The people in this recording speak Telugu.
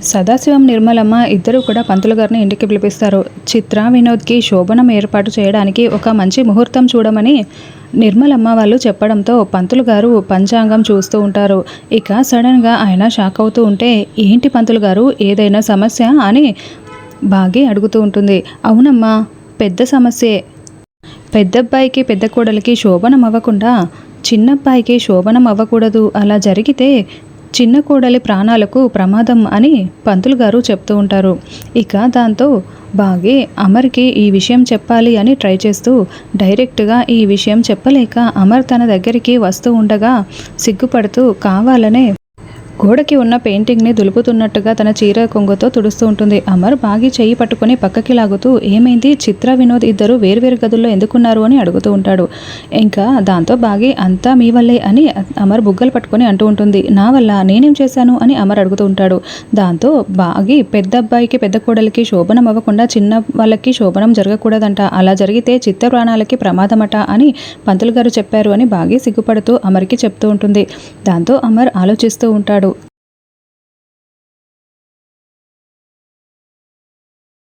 సదాశివం, నిర్మలమ్మ ఇద్దరూ కూడా పంతులు గారిని ఇంటికి పిలిపిస్తారు. చిత్ర, వినోద్కి శోభనం ఏర్పాటు చేయడానికి ఒక మంచి ముహూర్తం చూడమని నిర్మలమ్మ వాళ్ళు చెప్పడంతో పంతులు గారు పంచాంగం చూస్తూ ఉంటారు. ఇక సడన్గా ఆయన షాక్ అవుతూ ఉంటే, ఏంటి పంతులు గారు, ఏదైనా సమస్య అని బాగి అడుగుతూ ఉంటుంది. అవునమ్మా, పెద్ద సమస్యే. పెద్దబ్బాయికి పెద్ద కోడలికి శోభనం అవ్వకుండా చిన్నబ్బాయికి శోభనం అవ్వకూడదు. అలా జరిగితే చిన్న కోడలి ప్రాణాలకు ప్రమాదం అని పంతులు గారు చెప్తూ ఉంటారు. ఇక దాంతో బాగి అమర్కి ఈ విషయం చెప్పాలి అని ట్రై చేస్తూ డైరెక్ట్గా ఈ విషయం చెప్పలేక అమర్ తన దగ్గరికి వస్తూ ఉండగా సిగ్గుపడుతూ కావాలనే గోడకి ఉన్న పెయింటింగ్ని దులుపుతున్నట్టుగా తన చీర కొంగుతో తుడుస్తూ ఉంటుంది. అమర్ బాగి చెయ్యి పట్టుకొని పక్కకి లాగుతూ, ఏమైంది, చిత్ర, వినోద్ ఇద్దరు వేరువేరు గదుల్లో ఎందుకున్నారు అని అడుగుతూ ఉంటాడు. ఇంకా దాంతో బాగి అంతా మీ వల్లే అని అమర్ బుగ్గలు పట్టుకొని అంటూ ఉంటుంది. నా వల్ల, నేనేం చేశాను అని అమర్ అడుగుతూ ఉంటాడు. దాంతో బాగి పెద్ద అబ్బాయికి పెద్ద కోడలికి శోభనం అవ్వకుండా చిన్న వాళ్ళకి శోభనం జరగకూడదంట, అలా జరిగితే చిత్త ప్రాణాలకి ప్రమాదమట అని పంతులు గారు చెప్పారు అని బాగి సిగ్గుపడుతూ అమర్కి చెప్తూ ఉంటుంది. దాంతో అమర్ ఆలోచిస్తూ ఉంటాడు.